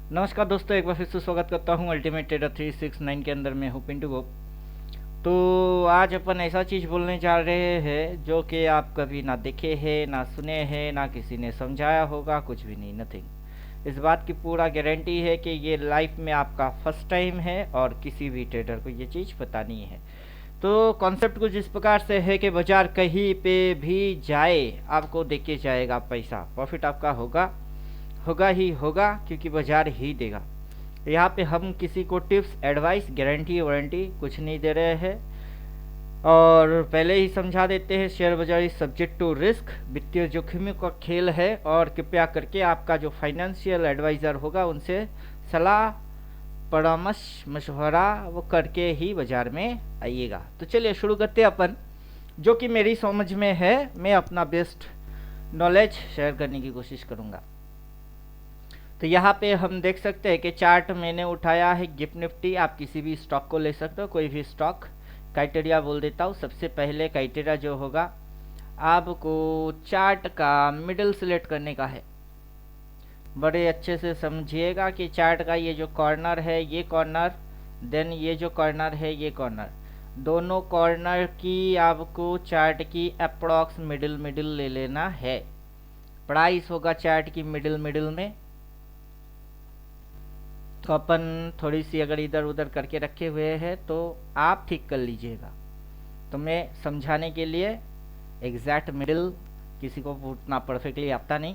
नमस्कार दोस्तों, एक बार फिर से स्वागत करता हूँ अल्टीमेट ट्रेडर 369 के अंदर। मैं हूँ पिंटू गोप। तो आज अपन ऐसा चीज़ बोलने जा रहे हैं जो कि आप कभी ना देखे हैं, ना सुने हैं, ना किसी ने समझाया होगा, कुछ भी नहीं, नथिंग। इस बात की पूरा गारंटी है कि ये लाइफ में आपका फर्स्ट टाइम है और किसी भी ट्रेडर को ये चीज़ पता नहीं है। तो कॉन्सेप्ट कुछ इस प्रकार से है कि बाजार कहीं पे भी जाए, आपको देके जाएगा पैसा, प्रॉफिट आपका होगा होगा ही होगा, क्योंकि बाजार ही देगा। यहाँ पे हम किसी को टिप्स, एडवाइस, गारंटी वारंटी कुछ नहीं दे रहे हैं। और पहले ही समझा देते हैं, शेयर बाजार इज सब्जेक्ट टू रिस्क, वित्तीय जोखिमों का खेल है। और कृपया करके आपका जो फाइनेंशियल एडवाइज़र होगा उनसे सलाह, परामर्श, मशवरा वो करके ही बाजार में आइएगा। तो चलिए शुरू करते हैं अपन। जो कि मेरी समझ में है, मैं अपना बेस्ट नॉलेज शेयर करने की कोशिश करूँगा। तो यहाँ पे हम देख सकते हैं कि चार्ट मैंने उठाया है गिफ्ट निफ्टी। आप किसी भी स्टॉक को ले सकते हो, कोई भी स्टॉक। क्राइटेरिया बोल देता हूँ। सबसे पहले क्राइटेरिया जो होगा, आपको चार्ट का मिडल सेलेक्ट करने का है। बड़े अच्छे से समझिएगा कि चार्ट का ये जो कॉर्नर है, ये कॉर्नर, देन ये जो कॉर्नर है, ये कॉर्नर, दोनों कॉर्नर की आपको चार्ट की अप्रॉक्स मिडिल मिडिल ले लेना है। प्राइस होगा चार्ट की मिडिल मिडिल में। तो अपन थोड़ी सी अगर इधर उधर करके रखे हुए हैं तो आप ठीक कर लीजिएगा। तो मैं समझाने के लिए एग्जैक्ट मिडिल किसी को उतना परफेक्टली आता नहीं।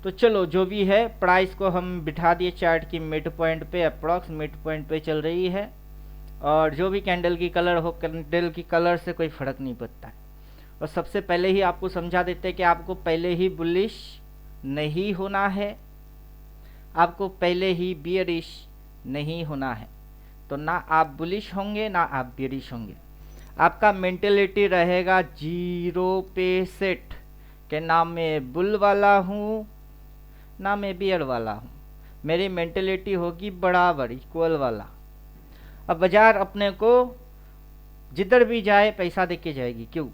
तो चलो जो भी है, प्राइस को हम बिठा दिए चार्ट की मिड पॉइंट पे, अप्रॉक्स मिड पॉइंट पे चल रही है। और जो भी कैंडल की कलर हो, कैंडल की कलर से कोई फ़र्क नहीं पड़ता है। और सबसे पहले ही आपको समझा देते हैं कि आपको पहले ही बुलिश नहीं होना है, आपको पहले ही बियरिश नहीं होना है। तो ना आप बुलिश होंगे ना आप बियरिश होंगे। आपका मेंटेलिटी रहेगा जीरो पे सेट, कि ना मैं बुल वाला हूँ ना मैं बियर वाला हूँ। मेरी मेंटेलिटी होगी बराबर, इक्वल वाला। अब बाजार अपने को जिधर भी जाए पैसा दे के जाएगी। क्यों?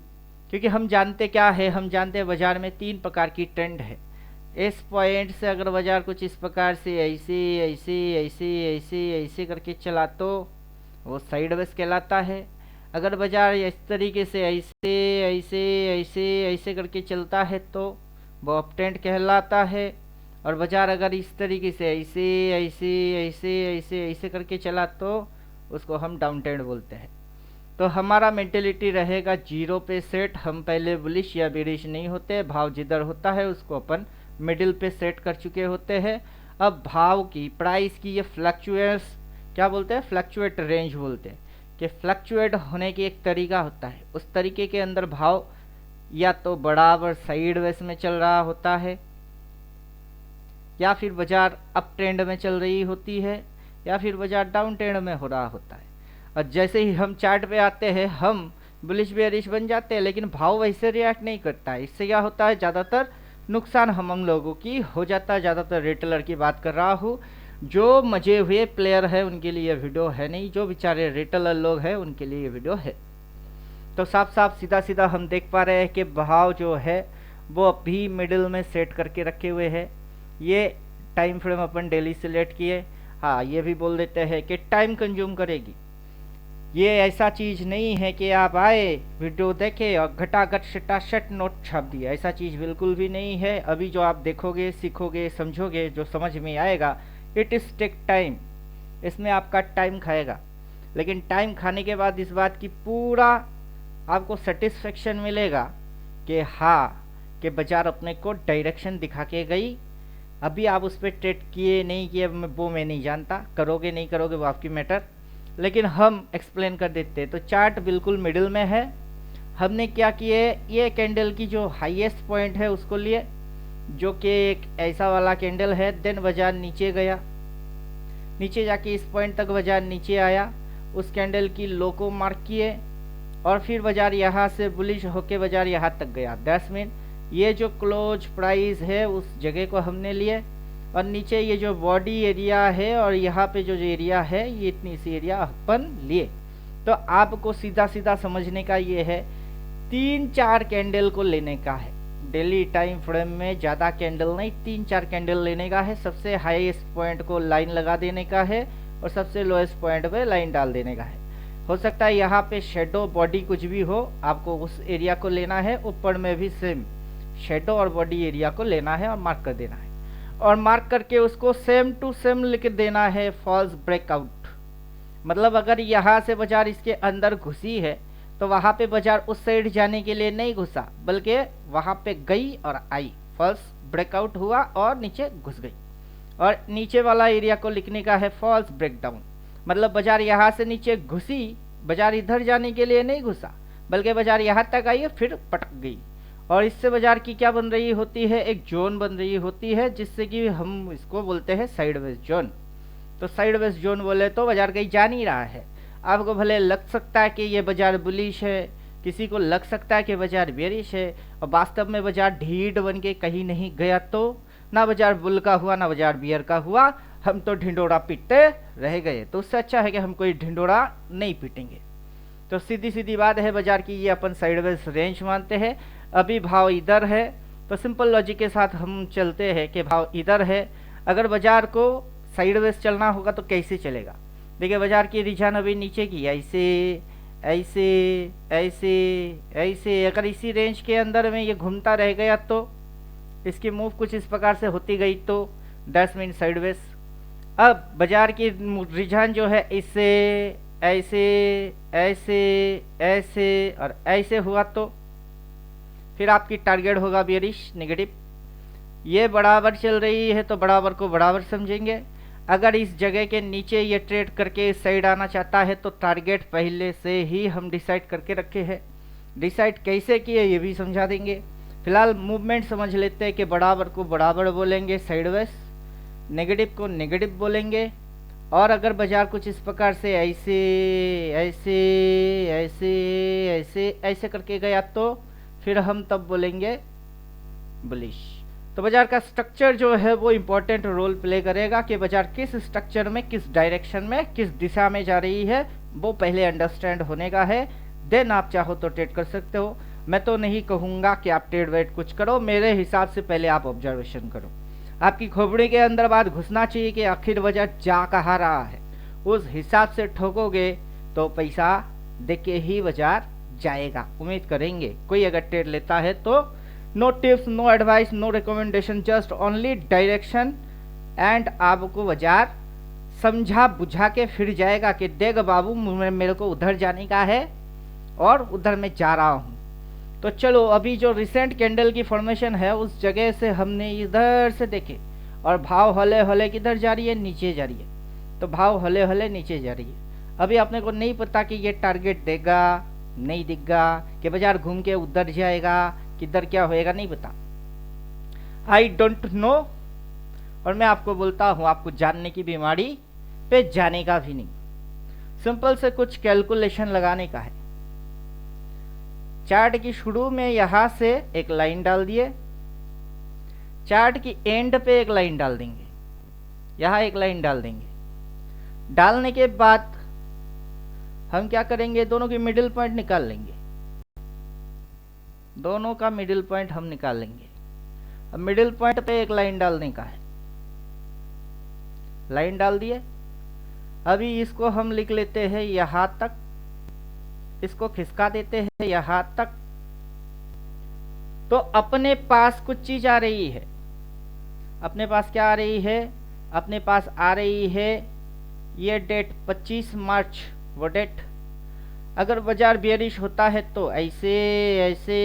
क्योंकि हम जानते क्या है, हम जानते हैं बाजार में 3 प्रकार की ट्रेंड है। इस पॉइंट से अगर बाजार कुछ इस प्रकार से ऐसे ऐसे ऐसे ऐसे ऐसे करके चला तो वो साइडवेज कहलाता है। अगर बाजार इस तरीके से ऐसे ऐसे ऐसे ऐसे करके चलता है तो वो अप ट्रेंड कहलाता है। और बाजार अगर इस तरीके से ऐसे ऐसे ऐसे ऐसे ऐसे करके चला तो उसको हम डाउन ट्रेंड बोलते हैं। तो हमारा मेंटेलिटी रहेगा जीरो पे सेट। हम पहले बुलिश या बेरिश नहीं होते। भाव जिधर होता है उसको अपन मिडिल पे सेट कर चुके होते हैं। अब भाव की, प्राइस की ये फ्लक्चुएट्स क्या बोलते हैं, फ्लक्चुएट रेंज बोलते हैं। कि फ्लक्चुएट होने की एक तरीका होता है, उस तरीके के अंदर भाव या तो बराबर साइडवेज में चल रहा होता है, या फिर बाजार अप ट्रेंड में चल रही होती है, या फिर बाजार डाउन ट्रेंड में हो रहा होता है। और जैसे ही हम चार्ट पे आते हैं, हम बुलिश बेरिश बन जाते हैं, लेकिन भाव वैसे रिएक्ट नहीं करता है। इससे क्या होता है, ज़्यादातर नुकसान हम लोगों की हो जाता है। ज़्यादातर रिटेलर की बात कर रहा हूँ। जो मजे हुए प्लेयर है उनके लिए ये वीडियो है नहीं, जो बेचारे रिटेलर लोग हैं उनके लिए ये वीडियो है। तो साफ साफ सीधा सीधा हम देख पा रहे हैं कि भाव जो है वो अभी मिडिल में सेट करके रखे हुए हैं। ये टाइम फ्रेम अपन डेली सिलेक्ट किए। हाँ, ये भी बोल देते हैं कि टाइम कंज्यूम करेगी। ये ऐसा चीज़ नहीं है कि आप आए, वीडियो देखे और घटाघट शटाशट नोट छाप दिया। ऐसा चीज़ बिल्कुल भी नहीं है। अभी जो आप देखोगे, सीखोगे, समझोगे, जो समझ में आएगा, इट इज़ टेक टाइम। इसमें आपका टाइम खाएगा, लेकिन टाइम खाने के बाद इस बात की पूरा आपको सेटिस्फेक्शन मिलेगा कि हाँ, कि बाजार अपने को डायरेक्शन दिखा के गई। अभी आप उस पर ट्रेड किए नहीं किए वो मैं नहीं जानता, करोगे नहीं करोगे वो आपकी मैटर, लेकिन हम एक्सप्लेन कर देते हैं। तो चार्ट बिल्कुल मिडिल में है। हमने क्या किए, ये कैंडल की जो हाईएस्ट पॉइंट है उसको लिए, जो कि एक ऐसा वाला कैंडल है। देन बाजार नीचे गया, नीचे जाके इस पॉइंट तक बाजार नीचे आया, उस कैंडल की लो को मार्क किए, और फिर बाजार यहाँ से बुलिश होके बाजार यहाँ तक गया। 10 मिनट ये जो क्लोज प्राइस है उस जगह को हमने लिए, और नीचे ये जो बॉडी एरिया है और यहाँ पे जो एरिया है, ये इतनी सी एरिया अपन लिए। तो आपको सीधा सीधा समझने का ये है, 3-4 कैंडल को लेने का है। डेली टाइम फ्रेम में ज़्यादा कैंडल नहीं, 3-4 कैंडल लेने का है, सबसे हाईएस्ट पॉइंट को लाइन लगा देने का है और सबसे लोएस्ट पॉइंट पे लाइन डाल देने का है। हो सकता है यहाँ पे शेडो बॉडी कुछ भी हो, आपको उस एरिया को लेना है, ऊपर में भी सेम शेडो और बॉडी एरिया को लेना है और मार्क कर देना है, और मार्क करके उसको सेम टू सेम लिख देना है फॉल्स ब्रेकआउट। मतलब अगर यहाँ से बाजार इसके अंदर घुसी है तो वहाँ पे बाजार उस साइड जाने के लिए नहीं घुसा, बल्कि वहाँ पे गई और आई, फॉल्स ब्रेकआउट हुआ और नीचे घुस गई। और नीचे वाला एरिया को लिखने का है फॉल्स ब्रेकडाउन। मतलब बाजार यहाँ से नीचे घुसी, बाजार इधर जाने के लिए नहीं घुसा, बल्कि बाजार यहाँ तक आई फिर पटक गई, और इससे बाजार की क्या बन रही होती है, एक जोन बन रही होती है, जिससे कि हम इसको बोलते हैं साइडवेज जोन। तो साइडवेज जोन बोले तो बाजार कहीं जा नहीं रहा है। आपको भले लग सकता है कि ये बाजार बुलिश है, किसी को लग सकता है कि बाजार बेरिश है, और वास्तव में बाजार ढीठ बन के कहीं नहीं गया, तो ना बाजार बुल का हुआ ना बाजार बियर का हुआ, हम तो ढिंडोरा पीटते रह गए। तो उससे अच्छा है कि हम कोई ढिंडोरा नहीं पीटेंगे। तो सीधी सीधी बात है बाजार की, ये अपन साइडवेज रेंज मानते हैं। अभी भाव इधर है, तो सिंपल लॉजिक के साथ हम चलते हैं कि भाव इधर है। अगर बाजार को साइडवेज चलना होगा तो कैसे चलेगा? देखिए बाजार की रुझान अभी नीचे की, ऐसे ऐसे ऐसे ऐसे, अगर इसी रेंज के अंदर में ये घूमता रह गया तो इसकी मूव कुछ इस प्रकार से होती गई तो दैट्स मीन साइडवेज। अब बाजार की रुझान जो है इससे ऐसे ऐसे ऐसे और ऐसे हुआ तो फिर आपकी टारगेट होगा बेरिश नेगेटिव। ये बराबर चल रही है तो बराबर को बराबर समझेंगे। अगर इस जगह के नीचे ये ट्रेड करके इस साइड आना चाहता है तो टारगेट पहले से ही हम डिसाइड करके रखे हैं। डिसाइड कैसे किए ये भी समझा देंगे। फिलहाल मूवमेंट समझ लेते हैं कि बराबर को बराबर बोलेंगे साइडवेज, नेगेटिव को नेगेटिव बोलेंगे। और अगर बाजार कुछ इस प्रकार से ऐसे ऐसे ऐसे ऐसे ऐसे करके गया तो फिर हम तब बोलेंगे बुलिश। तो बाजार का स्ट्रक्चर जो है वो इम्पोर्टेंट रोल प्ले करेगा कि बाजार किस स्ट्रक्चर में, किस डायरेक्शन में, किस दिशा में जा रही है, वो पहले अंडरस्टैंड होने का है। देन आप चाहो तो ट्रेड कर सकते हो। मैं तो नहीं कहूँगा कि आप ट्रेड वेट कुछ करो, मेरे हिसाब से पहले आप ऑब्जर्वेशन करो। आपकी खोपड़ी के अंदर बात घुसना चाहिए कि आखिर बाजार जा कहाँ रहा है, उस हिसाब से ठोकोगे तो पैसा देख के ही बाजार जाएगा, उम्मीद करेंगे। कोई अगर ट्रेड लेता है तो no tips, no advice, no recommendation, just only direction and आपको बाजार समझा बुझा के फिर जाएगा कि देख बाबू मेरे को उधर जाने का है और उधर मैं जा रहा हूँ। तो चलो अभी जो रिसेंट कैंडल की फॉर्मेशन है उस जगह से हमने इधर से देखे, और भाव हले हले किधर जा रही है, नीचे जा रही है। तो भाव हले हले नीचे जा रही है। अभी अपने को नहीं पता कि ये टारगेट देगा नहीं देगा, कि बाजार घूम के उधर जाएगा, किधर क्या होएगा नहीं पता, आई डोंट नो। और मैं आपको बोलता हूँ आपको जानने की बीमारी पे जाने का भी नहीं, सिंपल से कुछ कैलकुलेशन लगाने का है। चार्ट की शुरू में यहां से एक लाइन डाल दिए, चार्ट की एंड पे एक लाइन डाल देंगे, यहां एक लाइन डाल देंगे। डालने के बाद हम क्या करेंगे, दोनों की मिडिल पॉइंट निकाल लेंगे, दोनों का मिडिल पॉइंट हम निकाल लेंगे। अब मिडिल पॉइंट पे एक लाइन डालने का है, लाइन डाल दिए। अभी इसको हम लिख लेते हैं यहां तक, इसको खिसका देते हैं यहां तक। तो अपने पास कुछ चीज आ रही है, अपने पास क्या आ रही है, अपने पास आ रही है ये डेट 25 मार्च, वो डेट। अगर बाजार बेयरिश होता है तो ऐसे ऐसे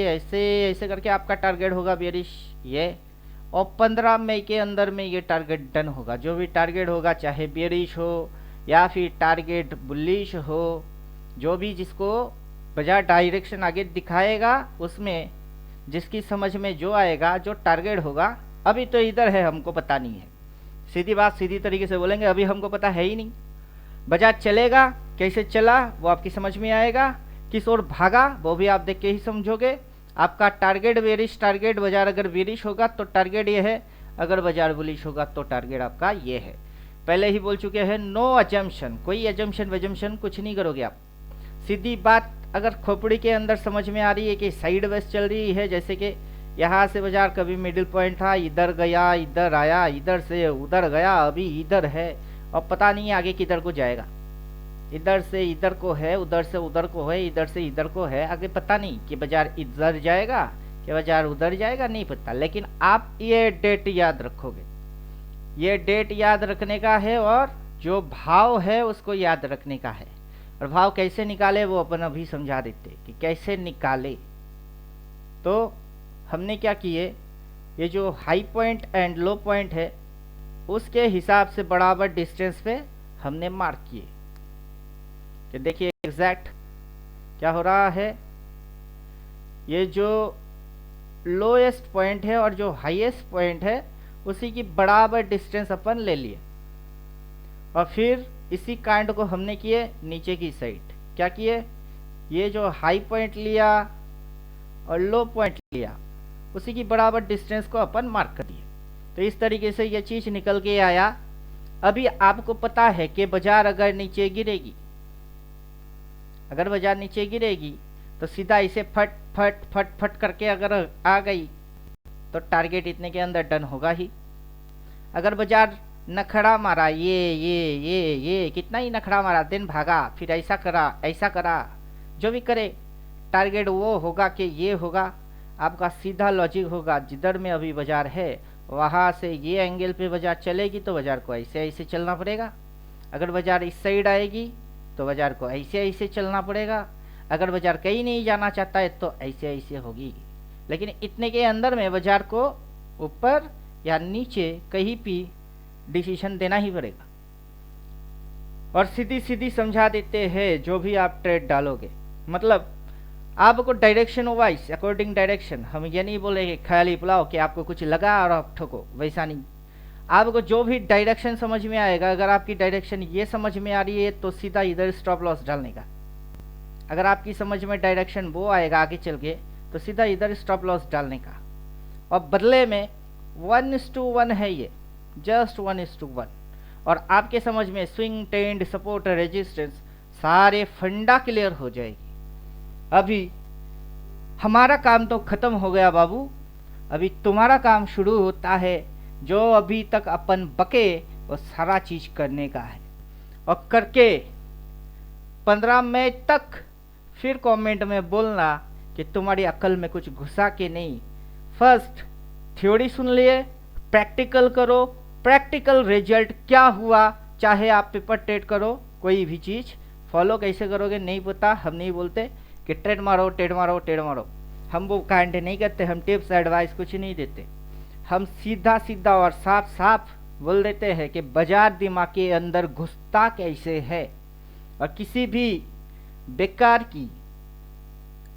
ऐसे ऐसे करके आपका टारगेट होगा बेयरिश ये, और 15 मई के अंदर में ये टारगेट डन होगा। जो भी टारगेट होगा, चाहे बेयरिश हो या फिर टारगेट बुलिश हो, जो भी जिसको बाजार डायरेक्शन आगे दिखाएगा उसमें जिसकी समझ में जो आएगा, जो टारगेट होगा। अभी तो इधर है, हमको पता नहीं है, सीधी बात सीधी तरीके से बोलेंगे, अभी हमको पता है ही नहीं। बाजार चलेगा, कैसे चला वो आपकी समझ में आएगा, किस ओर भागा वो भी आप देख के ही समझोगे। आपका टारगेट बेरिश, टारगेट बाजार अगर बेरिश होगा तो टारगेट ये है, अगर बाजार बुलिश होगा तो टारगेट आपका ये है। पहले ही बोल चुके हैं, नो अजम्पशन, कोई अजम्पशन वजम्पशन कुछ नहीं करोगे आप। सीधी बात, अगर खोपड़ी के अंदर समझ में आ रही है कि साइड वेज चल रही है, जैसे कि यहाँ से बाजार कभी मिडिल पॉइंट था, इधर गया, इधर आया, इधर से उधर गया, अभी इधर है और पता नहीं आगे किधर को जाएगा। इधर से इधर को है, उधर से उधर को है, इधर से इधर को है, आगे पता नहीं कि बाजार इधर जाएगा कि बाजार उधर जाएगा, नहीं पता। लेकिन आप ये डेट याद रखोगे, ये डेट याद रखने का है और जो भाव है उसको याद रखने का है। और भाव कैसे निकाले वो अपन अभी समझा देते कि कैसे निकाले। तो हमने क्या किए, ये जो high point and low point है उसके हिसाब से बराबर डिस्टेंस पे हमने मार्क किए कि देखिए एग्जैक्ट क्या हो रहा है। ये जो लोएस्ट पॉइंट है और जो हाईएस्ट पॉइंट है उसी की बराबर डिस्टेंस अपन ले लिए और फिर इसी काइंड को हमने किए नीचे की साइड। क्या किए, ये जो हाई पॉइंट लिया और लो पॉइंट लिया उसी की बराबर डिस्टेंस को अपन मार्क कर दिए। तो इस तरीके से ये चीज़ निकल के आया। अभी आपको पता है कि बाजार अगर नीचे गिरेगी, अगर बाजार नीचे गिरेगी तो सीधा इसे फट फट फट फट करके अगर आ गई तो टारगेट इतने के अंदर डन होगा ही। अगर बाजार नखड़ा मारा, ये कितना ही नखड़ा मारा, दिन भागा, फिर ऐसा करा, जो भी करे टारगेट वो होगा कि ये होगा। आपका सीधा लॉजिक होगा, जिधर में अभी बाजार है वहाँ से ये एंगल पे बाजार चलेगी तो बाजार को ऐसे ऐसे चलना पड़ेगा। अगर बाजार इस साइड आएगी तो बाजार को ऐसे ऐसे चलना पड़ेगा। अगर बाजार कहीं नहीं जाना चाहता है तो ऐसे ऐसे होगी। लेकिन इतने के अंदर में बाजार को ऊपर या नीचे कहीं भी डिसीजन देना ही पड़ेगा। और सीधी सीधी समझा देते हैं जो भी आप ट्रेड डालोगे, मतलब आपको डायरेक्शन वाइज अकॉर्डिंग डायरेक्शन, हम ये नहीं बोलेंगे ख्याली पुलाव कि आपको कुछ लगा और आप ठोको, वैसा नहीं। आपको जो भी डायरेक्शन समझ में आएगा, अगर आपकी डायरेक्शन ये समझ में आ रही है तो सीधा इधर स्टॉप लॉस डालने का। अगर आपकी समझ में डायरेक्शन वो आएगा आगे चल के तो सीधा इधर स्टॉप लॉस डालने का। और बदले में 1:1 है ये, जस्ट 1:1। और आपके समझ में स्विंग, ट्रेंड, सपोर्ट, रेजिस्टेंस सारे फंडा क्लियर हो जाएगी। अभी हमारा काम तो खत्म हो गया बाबू, अभी तुम्हारा काम शुरू होता है। जो अभी तक अपन बके वो सारा चीज करने का है और करके 15 मई तक फिर कमेंट में बोलना कि तुम्हारी अकल में कुछ घुसा के नहीं। फर्स्ट थ्योरी सुन लिए, प्रैक्टिकल करो, प्रैक्टिकल रिजल्ट क्या हुआ, चाहे आप पेपर ट्रेड करो, कोई भी चीज़ फॉलो कैसे करोगे नहीं पता। हम नहीं बोलते कि ट्रेड मारो ट्रेड मारो ट्रेड मारो, हम वो काइंड नहीं करते, हम टिप्स एडवाइस कुछ नहीं देते। हम सीधा सीधा और साफ साफ बोल देते हैं कि बाजार दिमाग के अंदर घुसता कैसे है। और किसी भी बेकार की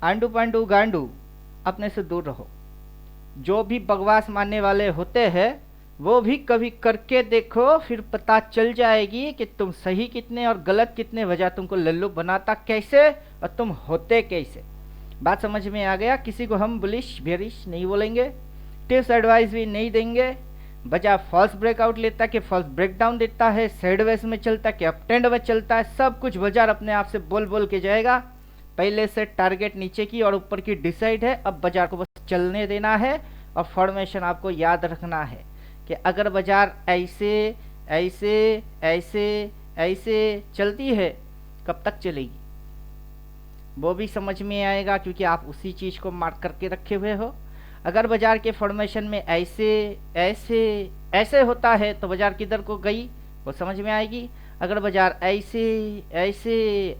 आंडू पांडू गांडू अपने से दूर रहो। जो भी बकवास मानने वाले होते हैं वो भी कभी करके देखो, फिर पता चल जाएगी कि तुम सही कितने और गलत कितने, वजह तुमको लल्लू बनाता कैसे और तुम होते कैसे। बात समझ में आ गया। किसी को हम बुलिश बेरिश नहीं बोलेंगे, टिप्स एडवाइस भी नहीं देंगे। बजाय फॉल्स ब्रेकआउट लेता कि फॉल्स ब्रेकडाउन देता है, साइडवेज में चलता कि अप ट्रेंड में चलता है, सब कुछ बाजार अपने आप से बोल बोल के जाएगा। पहले से टारगेट नीचे की और ऊपर की डिसाइड है, अब बाजार को बस चलने देना है। और फॉर्मेशन आपको याद रखना है कि अगर बाजार ऐसे ऐसे ऐसे ऐसे चलती है कब तक चलेगी वो भी समझ में आएगा, क्योंकि आप उसी चीज़ को मार्क करके रखे हुए हो। अगर बाजार के फॉर्मेशन में ऐसे ऐसे ऐसे होता है तो बाजार किधर को गई वो समझ में आएगी। अगर बाजार ऐसे ऐसे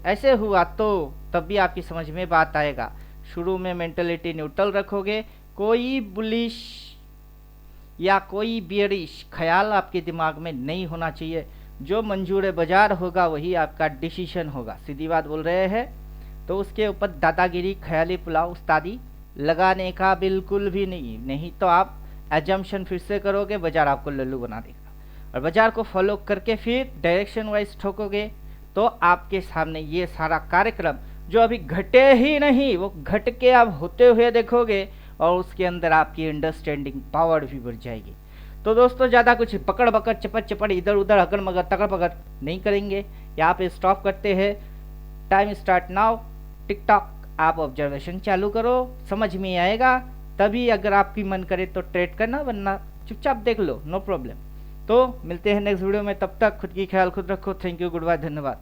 ऐसे हुआ तो तब भी आपकी समझ में बात आएगा। शुरू में मेंटलिटी न्यूट्रल रखोगे, कोई बुलिश या कोई बियरिश ख्याल आपके दिमाग में नहीं होना चाहिए। जो मंजूर बाजार होगा वही आपका डिसीजन होगा। सीधी बात बोल रहे हैं, तो उसके ऊपर दादागिरी, ख्याली पुलाव, उस्तादी लगाने का बिल्कुल भी नहीं तो आप एजम्पशन फिर से करोगे, बाजार आपको लल्लू बना देगा। और बाजार को फॉलो करके फिर डायरेक्शन वाइज ठोकोगे तो आपके सामने ये सारा कार्यक्रम जो अभी घटे ही नहीं वो घट के आप होते हुए देखोगे और उसके अंदर आपकी अंडरस्टैंडिंग पावर भी बढ़ जाएगी। तो दोस्तों ज़्यादा कुछ पकड़ पकड़ चपड़ चपड़ इधर उधर अगर मगर तकड़ पकड़ नहीं करेंगे, यहाँ पे स्टॉप करते हैं। Time start now. टिकटॉक आप ऑब्जर्वेशन चालू करो, समझ में आएगा तभी अगर आपकी मन करे तो ट्रेड करना, वरना चुपचाप देख लो, नो प्रॉब्लम। तो मिलते हैं नेक्स्ट वीडियो में, तब तक खुद की ख्याल खुद रखो। थैंक यू, गुड बाय, धन्यवाद।